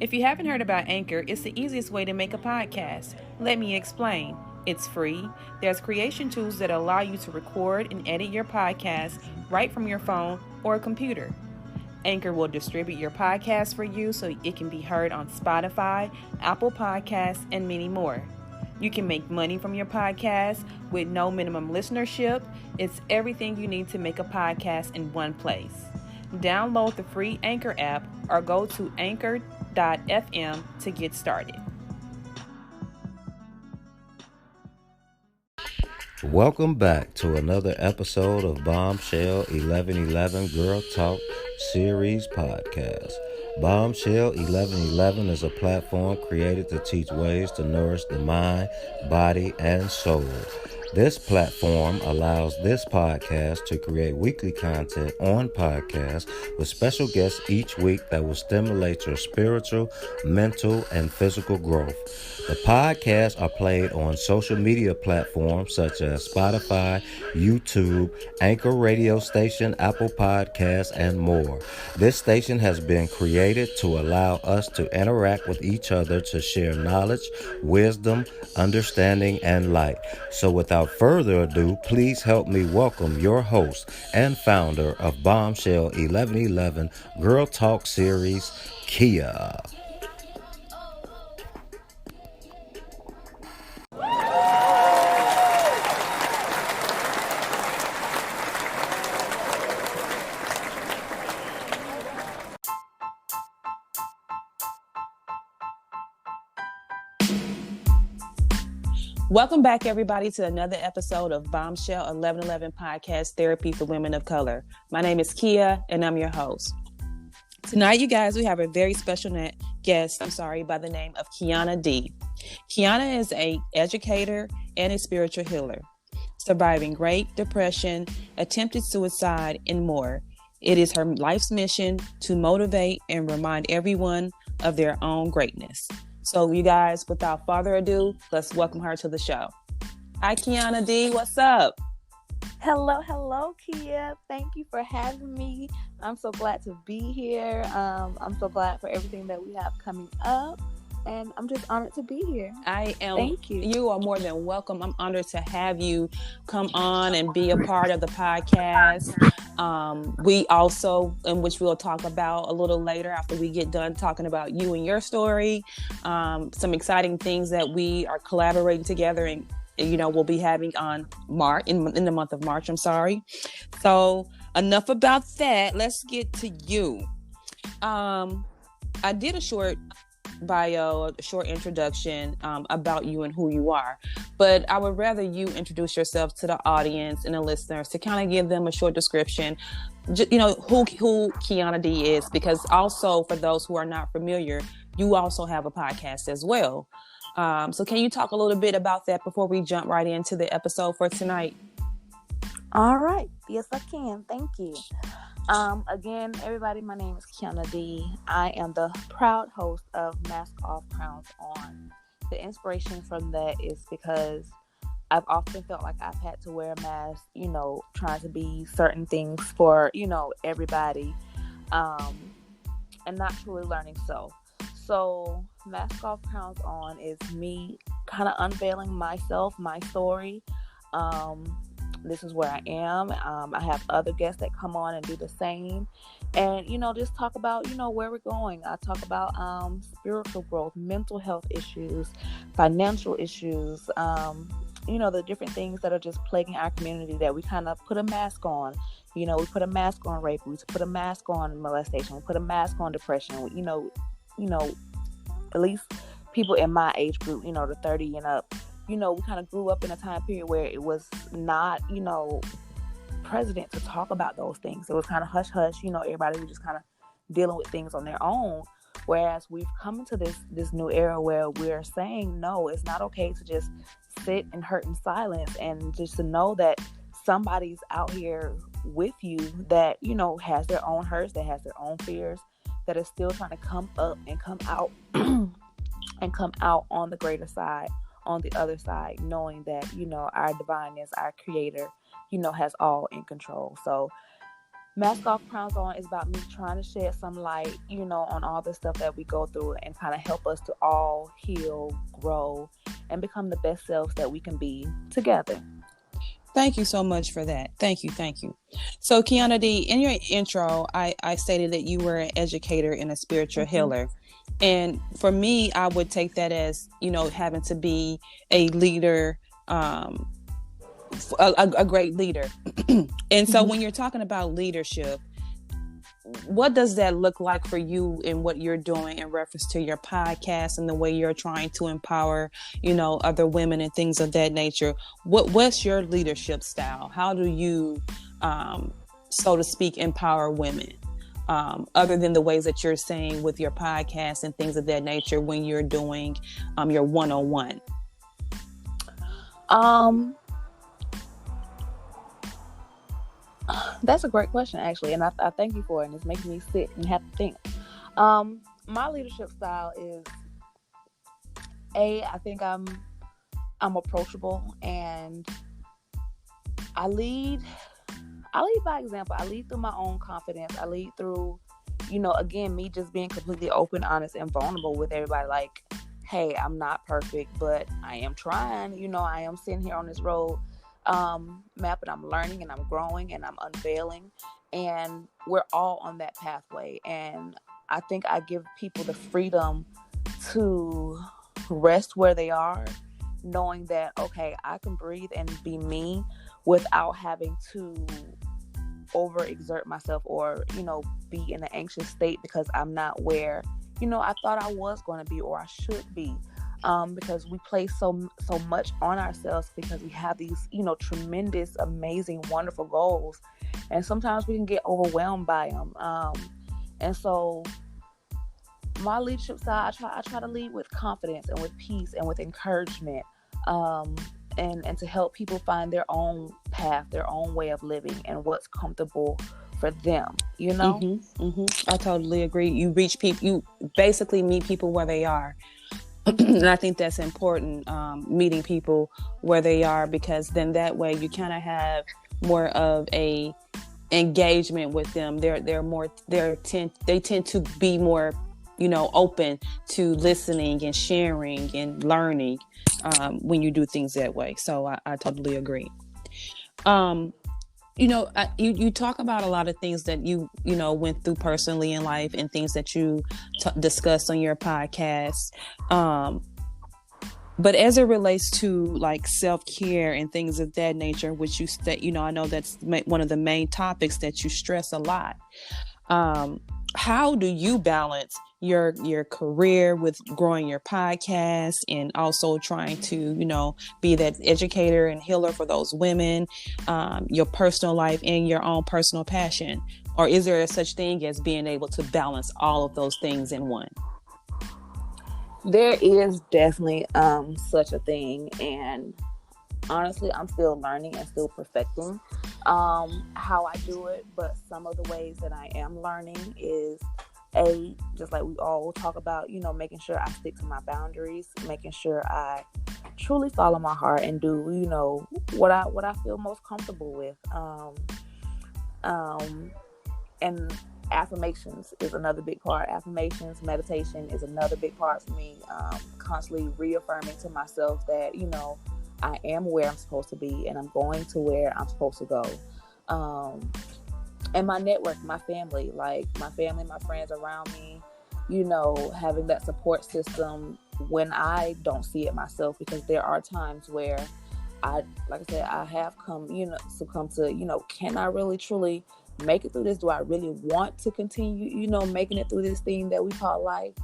If you haven't heard about Anchor, it's the easiest way to make a podcast. Let me explain. It's free. There's creation tools that allow you to record and edit your podcast right from your phone or a computer. Anchor will distribute your podcast for you so it can be heard on Spotify, Apple Podcasts, and many more. You can make money from your podcast with no minimum listenership. It's everything you need to make a podcast in one place. Download the free Anchor app or go to anchor.fm to get started. Welcome back to another episode of Bombshell1111 Girl Talk Series Podcast. Bombshell1111 is a platform created to teach ways to nourish the mind, body, and soul. This platform allows this podcast to create weekly content on podcasts with special guests each week that will stimulate your spiritual, mental, and physical growth. The podcasts are played on social media platforms such as Spotify, YouTube, Anchor radio station, Apple Podcasts, and more. This station has been created to allow us to interact with each other to share knowledge, wisdom, understanding, and light. So without further ado, please help me welcome your host and founder of Bombshell 1111 Girl Talk Series, Keya. Welcome back, everybody, to another episode of Bombshell1111 Podcast, Therapy for Women of Color. My name is Keya, and I'm your host. Tonight, you guys, we have a very special guest, by the name of KiannaD. Kianna is an educator and a spiritual healer, surviving Great Depression, attempted suicide, and more. It is her life's mission to motivate and remind everyone of their own greatness. So you guys, without further ado, let's welcome her to the show. Hi, KiannaD. What's up? Hello, Keya. Thank you for having me. I'm so glad to be here. I'm so glad for everything that we have coming up. And I'm just honored to be here. I am. Thank you. You are more than welcome. I'm honored to have you come on and be a part of the podcast. We also, in which we'll talk about a little later after we get done talking about you and your story, some exciting things that we are collaborating together and, we'll be having on March, in the month of March, So enough about that. Let's get to you. I did a short bio, a short introduction about you and who you are, but I would rather you introduce yourself to the audience and the listeners to kind of give them a short description, who KiannaD is, because also for those who are not familiar, you also have a podcast as well. So can you talk a little bit about that before we jump right into the episode for tonight? All right. Yes, I can. Thank you. Again, everybody, my name is KiannaD. I am the proud host of Mask Off, Crowns On. The inspiration from that is because I've often felt like I've had to wear a mask, trying to be certain things for, everybody, and not truly learning so. So Mask Off, Crowns On is me kind of unveiling myself, my story. This is where I am. I have other guests that come on and do the same. And, just talk about, where we're going. I talk about spiritual growth, mental health issues, financial issues, the different things that are just plaguing our community that we kind of put a mask on. We put a mask on rape. We put a mask on molestation. We put a mask on depression. At least people in my age group, the 30 and up, we kind of grew up in a time period where it was not, president to talk about those things. It was kind of hush hush, everybody was just kind of dealing with things on their own. Whereas we've come into this new era where we're saying, no, it's not okay to just sit and hurt in silence, and just to know that somebody's out here with you that, has their own hurts, that has their own fears, that is still trying to come up and come out and come out on the greater side, on the other side, knowing that, our divineness, our creator, has all in control. So Mask Off Crowns On is about me trying to shed some light, on all the stuff that we go through and kind of help us to all heal, grow, and become the best selves that we can be together. Thank you so much for that. Thank you. So, KiannaD, in your intro, I stated that you were an educator and a spiritual healer. And for me, I would take that as, having to be a leader, a great leader. And so when you're talking about leadership, what does that look like for you in what you're doing in reference to your podcast and the way you're trying to empower, other women and things of that nature? What's your leadership style? How do you, so to speak, empower women? Other than the ways that you're saying with your podcast and things of that nature when you're doing your one-on-one? That's a great question, actually, and I thank you for it, and it's making me sit and have to think. My leadership style is, I think I'm approachable, and I lead by example. I lead through my own confidence. I lead through, again, me just being completely open, honest, and vulnerable with everybody. Like, hey, I'm not perfect, but I am trying. I am sitting here on this road map, and I'm learning and I'm growing and I'm unveiling, and we're all on that pathway. And I think I give people the freedom to rest where they are, knowing that, okay, I can breathe and be me without having to overexert myself or, be in an anxious state because I'm not where, I thought I was going to be or I should be. Because we place so much on ourselves because we have these, tremendous, amazing, wonderful goals. And sometimes we can get overwhelmed by them. And so my leadership style, I try to lead with confidence and with peace and with encouragement, and to help people find their own path, their own way of living and what's comfortable for them, I totally agree. You reach people, you basically meet people where they are. And I think that's important, meeting people where they are, because then that way you kind of have more of a engagement with them. They tend to be more, open to listening and sharing and learning when you do things that way. So I totally agree. You talk about a lot of things that you went through personally in life and things that you discussed on your podcast. But as it relates to like self-care and things of that nature, which I know that's one of the main topics that you stress a lot. How do you balance your career with growing your podcast and also trying to, be that educator and healer for those women, your personal life and your own personal passion? Or is there a such thing as being able to balance all of those things in one? There is definitely such a thing, and honestly, I'm still learning and still perfecting how I do it. But some of the ways that I am learning is, just like we all talk about, making sure I stick to my boundaries, making sure I truly follow my heart and do, what I feel most comfortable with. And affirmations is another big part. Affirmations, meditation is another big part for me. Constantly reaffirming to myself that, I am where I'm supposed to be and I'm going to where I'm supposed to go. And my network, my family, my friends around me, having that support system when I don't see it myself, because there are times where I have succumb to, can I really truly make it through this? Do I really want to continue, making it through this thing that we call life?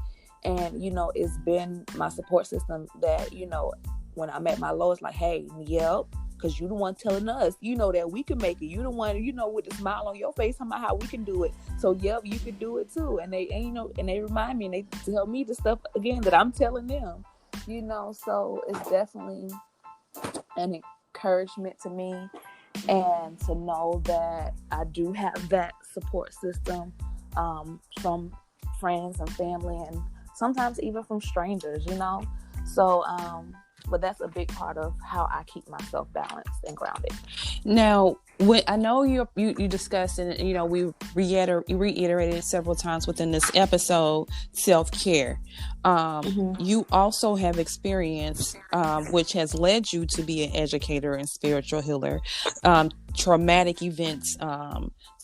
And, it's been my support system that, when I'm at my lowest, like, hey, yep, because you the one telling us, that we can make it. You the one, with the smile on your face, talking about how we can do it. So, yep, you can do it too. And they, and they remind me and they tell me the stuff again that I'm telling them, so it's definitely an encouragement to me, and to know that I do have that support system from friends and family, and sometimes even from strangers, So But that's a big part of how I keep myself balanced and grounded. Now, I know you discussed, and we reiterated several times within this episode, self-care. You also have experience, which has led you to be an educator and spiritual healer, traumatic events,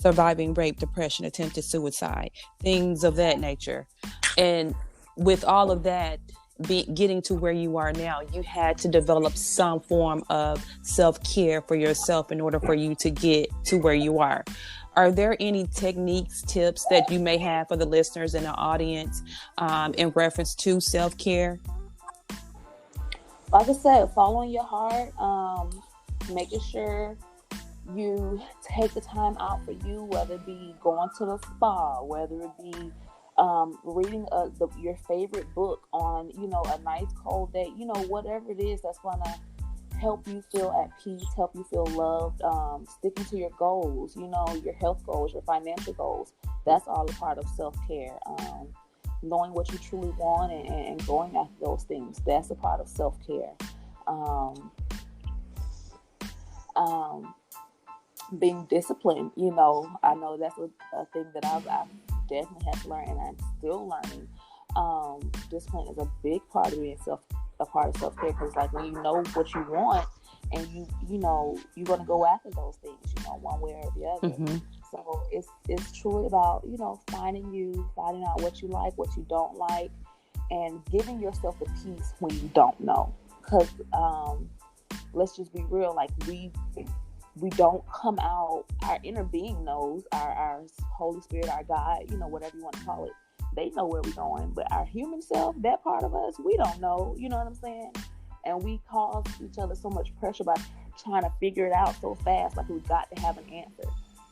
surviving rape, depression, attempted suicide, things of that nature. And with all of that, getting to where you are now, you had to develop some form of self-care for yourself in order for you to get to where you are. Are there any techniques, tips that you may have for the listeners and the audience in reference to self-care? Like I said, following your heart, making sure you take the time out for you, whether it be going to the spa, whether it be reading your favorite book on, a nice cold day, whatever it is that's going to help you feel at peace, help you feel loved, sticking to your goals, your health goals, your financial goals. That's all a part of self-care. Knowing what you truly want and going after those things, that's a part of self-care. Being disciplined, I know that's a thing that I've definitely have to learn, and I'm still learning. Discipline is a big part of being a part of self-care, because like when you know what you want and you're going to go after those things, one way or the other. Mm-hmm. So it's truly about, finding out what you like, what you don't like, and giving yourself the peace when you don't know. Because let's just be real, like we don't come out, our inner being knows, our Holy Spirit, our God, whatever you want to call it, they know where we're going. But our human self, that part of us, we don't know, you know what I'm saying? And we cause each other so much pressure by trying to figure it out so fast, like we've got to have an answer.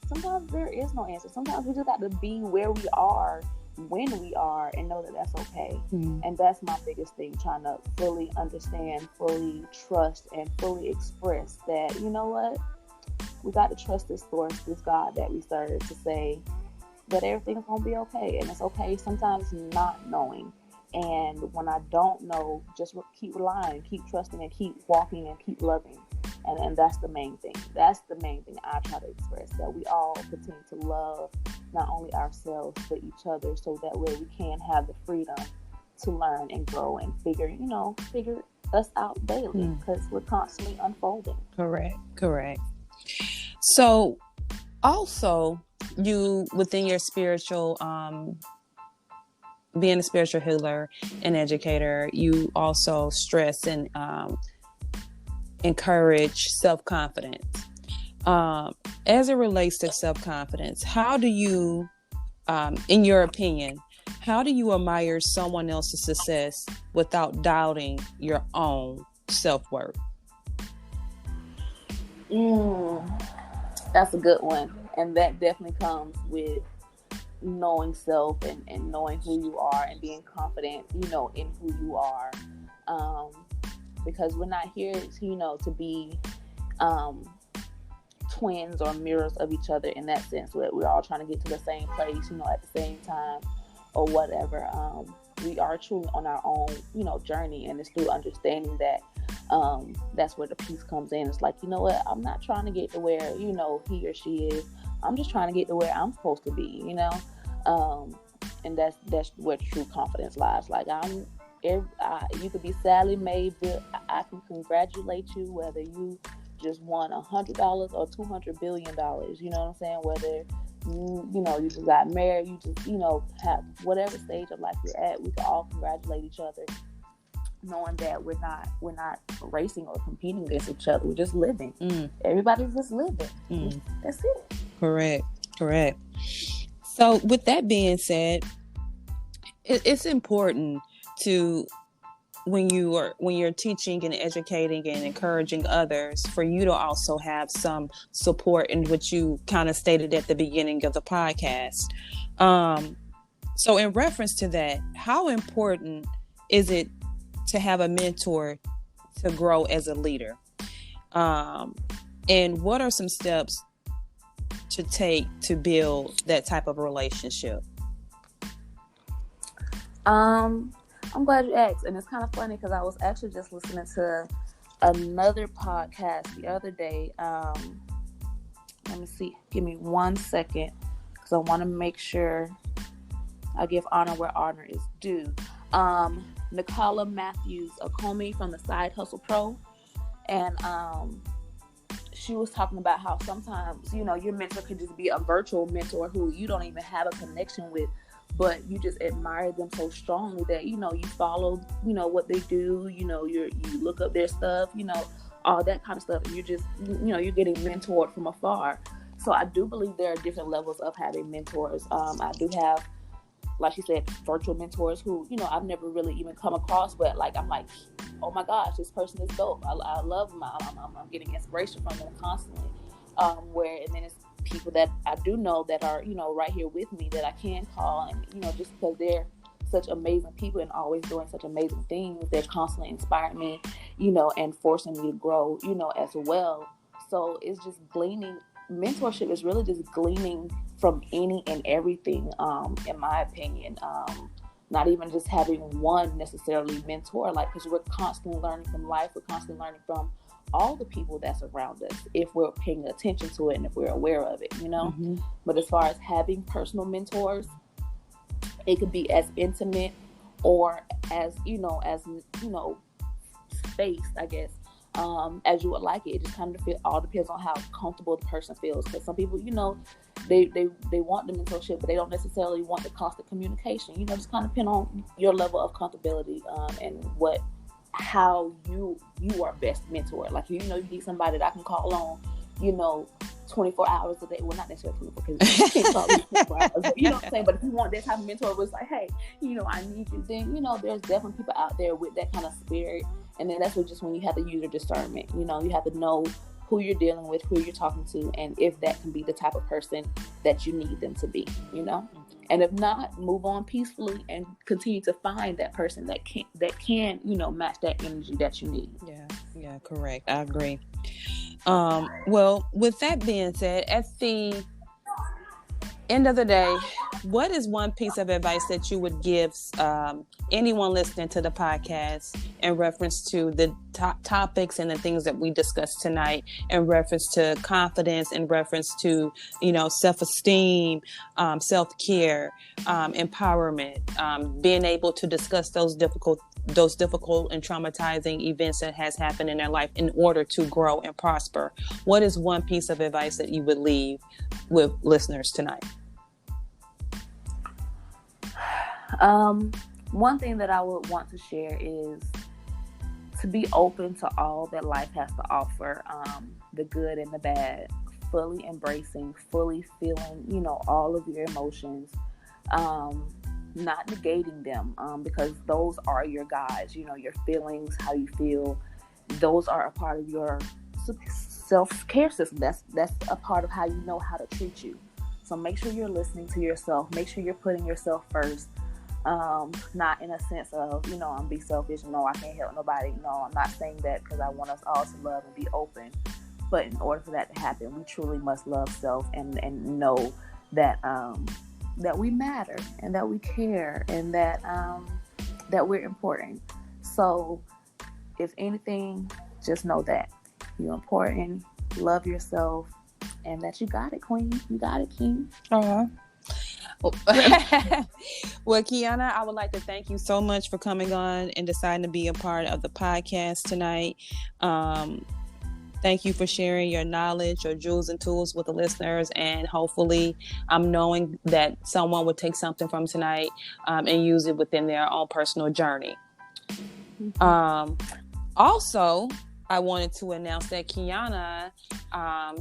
Sometimes there is no answer. Sometimes we just got to be where we are, when we are, and know that that's okay. Mm-hmm. And that's my biggest thing, trying to fully understand, fully trust, and fully express that, you know what? We got to trust this source, this God that we serve, to say that everything's going to be okay. And it's okay sometimes not knowing. And when I don't know, just keep relying, keep trusting, and keep walking and keep loving. And that's the main thing. That's the main thing I try to express, that we all continue to love not only ourselves, but each other, so that way we can have the freedom to learn and grow and figure us out daily, because we're constantly unfolding. Correct. So also, you, within your spiritual, being a spiritual healer and educator, you also stress and encourage self-confidence. As it relates to self-confidence, how do you, in your opinion, how do you admire someone else's success without doubting your own self-worth? That's a good one. And that definitely comes with knowing self and knowing who you are and being confident, in who you are. Because we're not here to be twins or mirrors of each other in that sense. We're all trying to get to the same place, at the same time or whatever. We are truly on our own, journey, and it's through understanding that that's where the peace comes in. It's like, you know what, I'm not trying to get to where, he or she is. I'm just trying to get to where I'm supposed to be, and that's where true confidence lies. Like you could be sadly made, but I can congratulate you whether you just won $100 or $200 billion. You know what I'm saying? Whether you just got married, you just have whatever stage of life you're at, we can all congratulate each other, knowing that we're not racing or competing against each other. We're just living. Everybody's just living. That's it. Correct. So with that being said, it's important to, when you're teaching and educating and encouraging others, for you to also have some support, in which you kind of stated at the beginning of the podcast. So in reference to that, how important is it to have a mentor to grow as a leader? And what are some steps to take to build that type of relationship? I'm glad you asked. And it's kind of funny because I was actually just listening to another podcast the other day. Let me see. Give me 1 second because I want to make sure I give honor where honor is due. Nicola Matthews Okomi from the Side Hustle Pro. And she was talking about how sometimes, your mentor could just be a virtual mentor who you don't even have a connection with, but you just admire them so strongly that, you follow, what they do, you look up their stuff, all that kind of stuff. And you just, you're getting mentored from afar. So I do believe there are different levels of having mentors. I do have, like she said, virtual mentors who, I've never really even come across, but I'm like, oh my gosh, this person is dope. I love them. I'm getting inspiration from them constantly. And then it's people that I do know that are, right here with me that I can call, and, just because they're such amazing people and always doing such amazing things, they're constantly inspiring me, and forcing me to grow, as well. So it's just gleaning. Mentorship is really just gleaning from any and everything, in my opinion. Not even just having one necessarily mentor, because we're constantly learning from life. We're constantly learning from all the people that's around us if we're paying attention to it and if we're aware of it, Mm-hmm. But as far as having personal mentors, it could be as intimate or as, spaced, I guess, as you would like it. It just kind of all depends on how comfortable the person feels. Because some people, they want the mentorship, but they don't necessarily want the constant communication. Just kind of depend on your level of comfortability, and how you are best mentored. You need somebody that I can call on, 24 hours a day. Well, not necessarily 24, because you can't call me 24 hours. But you know what I'm saying? But if you want that type of mentor, it's like, hey, I need you. Then, there's definitely people out there with that kind of spirit. And then that's just when you have to use your discernment. You have to know who you're dealing with, who you're talking to, and if that can be the type of person that you need them to be, And if not, move on peacefully and continue to find that person that can, match that energy that you need. Yeah, correct. I agree. Well, with that being said, at the end of the day, what is one piece of advice that you would give anyone listening to the podcast in reference to the topics and the things that we discussed tonight, in reference to confidence, in reference to, self-esteem, self-care, empowerment, being able to discuss those difficult and traumatizing events that has happened in their life in order to grow and prosper? What is one piece of advice that you would leave with listeners tonight? One thing that I would want to share is to be open to all that life has to offer, the good and the bad, fully embracing, fully feeling, all of your emotions, not negating them, because those are your guides, your feelings, how you feel. Those are a part of your self-care system. That's a part of how you know how to treat you. So make sure you're listening to yourself. Make sure you're putting yourself first. Not in a sense of, I'm be selfish. No, I can't help nobody. No, I'm not saying that because I want us all to love and be open. But in order for that to happen, we truly must love self and know that that we matter and that we care and that that we're important. So if anything, just know that you're important, love yourself, and that you got it, queen. You got it, king. Well, Kianna, I would like to thank you so much for coming on and deciding to be a part of the podcast tonight. Thank you for sharing your knowledge, your jewels and tools with the listeners. And hopefully I'm knowing that someone would take something from tonight and use it within their own personal journey. Also, I wanted to announce that Kianna,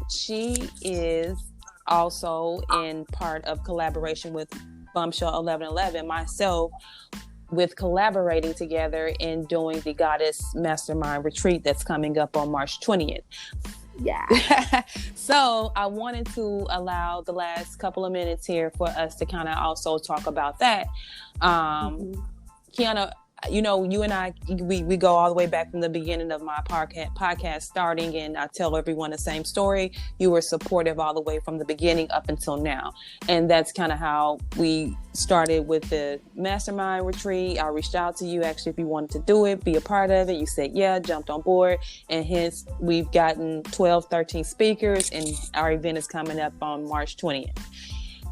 she is also in part of collaboration with Bombshell1111, myself, with collaborating together in doing the Goddess Mastermind retreat that's coming up on March 20th. Yeah. So I wanted to allow the last couple of minutes here for us to kind of also talk about that. Kianna, you know, you and I, we go all the way back from the beginning of my podcast starting, and I tell everyone the same story. You were supportive all the way from the beginning up until now. And that's kind of how we started with the Mastermind retreat. I reached out to you actually if you wanted to do it, be a part of it. You said, yeah, jumped on board. And hence we've gotten 12, 13 speakers, and our event is coming up on March 20th.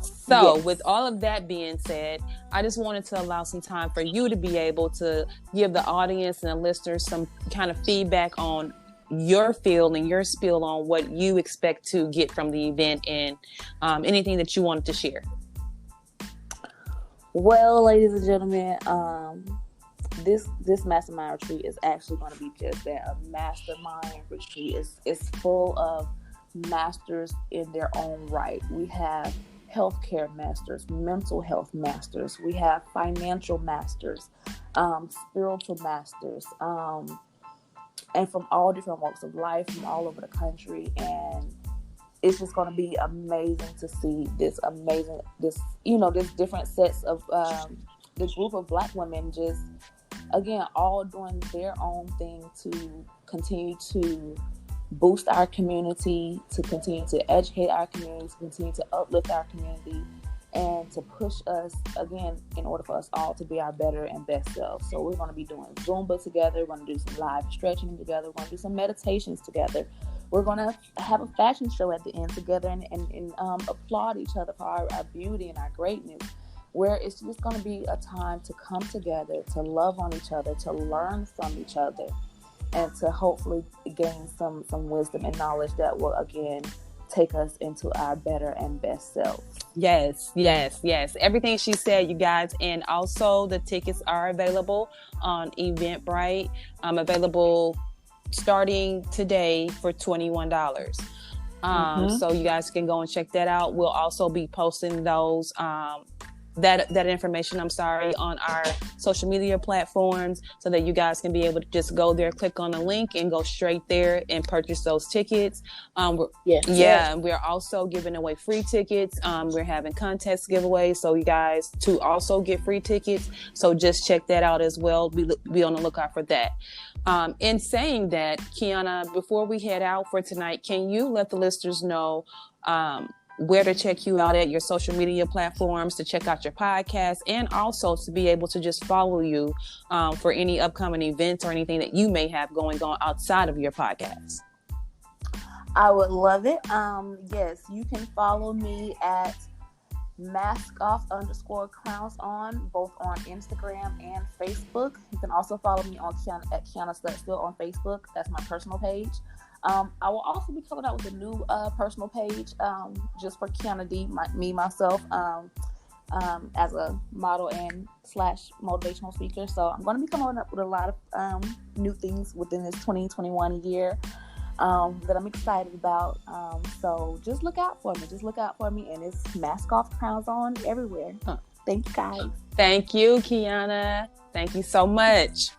So with all of that being said, I just wanted to allow some time for you to be able to give the audience and the listeners some kind of feedback on your feel and your spiel on what you expect to get from the event, and anything that you wanted to share. Well, ladies and gentlemen, this mastermind retreat is actually going to be just that, a mastermind retreat. It's full of masters in their own right. We have healthcare masters, mental health masters, we have financial masters, spiritual masters, and from all different walks of life from all over the country. And it's just going to be amazing to see this different sets of the group of Black women, just again all doing their own thing to continue to boost our community, to continue to educate our community, to continue to uplift our community, and to push us, again, in order for us all to be our better and best selves. So we're going to be doing Zumba together. We're going to do some live stretching together. We're going to do some meditations together. We're going to have a fashion show at the end together and applaud each other for our beauty and our greatness, where it's just going to be a time to come together, to love on each other, to learn from each other, and to hopefully gain some wisdom and knowledge that will, again, take us into our better and best selves. Yes. Everything she said, you guys. And also the tickets are available on Eventbrite. Available starting today for $21. So you guys can go and check that out. We'll also be posting those that information, on our social media platforms, so that you guys can be able to just go there, click on the link, and go straight there and purchase those tickets. We're also giving away free tickets. We're having contest giveaways, so you guys to also get free tickets. So just check that out as well. Be on the lookout for that. In saying that, Kianna, before we head out for tonight, can you let the listeners know where to check you out at, your social media platforms, to check out your podcast, and also to be able to just follow you for any upcoming events or anything that you may have going on outside of your podcast? I would love it. Yes, you can follow me at maskoff_crowns on, both on Instagram and Facebook. You can also follow me on at Kianna still on Facebook. That's my personal page. I will also be coming out with a new personal page just for KiannaD, myself, as a model and / motivational speaker. So I'm going to be coming up with a lot of new things within this 2021 year that I'm excited about. So just look out for me. And it's Mask Off Crowns on everywhere. Thank you, guys. Thank you, Kianna. Thank you so much.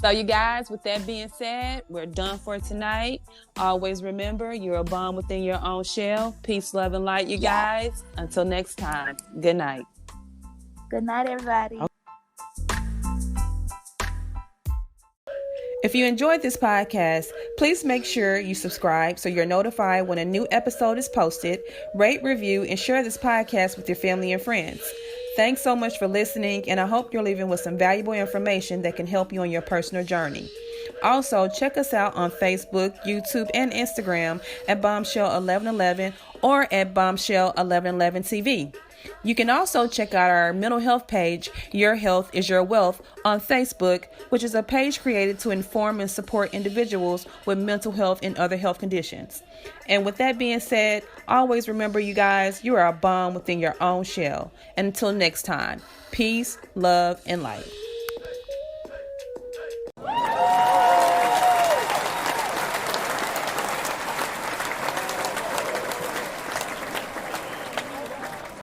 So you guys, with that being said, we're done for tonight. Always remember, you're a bomb within your own shell. Peace, love, and light, you guys. Until next time, good night. Good night, everybody. If you enjoyed this podcast, please make sure you subscribe so you're notified when a new episode is posted. Rate, review, and share this podcast with your family and friends. Thanks so much for listening, and I hope you're leaving with some valuable information that can help you on your personal journey. Also, check us out on Facebook, YouTube, and Instagram at Bombshell1111 or at Bombshell1111 TV. You can also check out our mental health page, Your Health is Your Wealth, on Facebook, which is a page created to inform and support individuals with mental health and other health conditions. And with that being said, always remember, you guys, you are a bomb within your own shell. And until next time, peace, love, and light.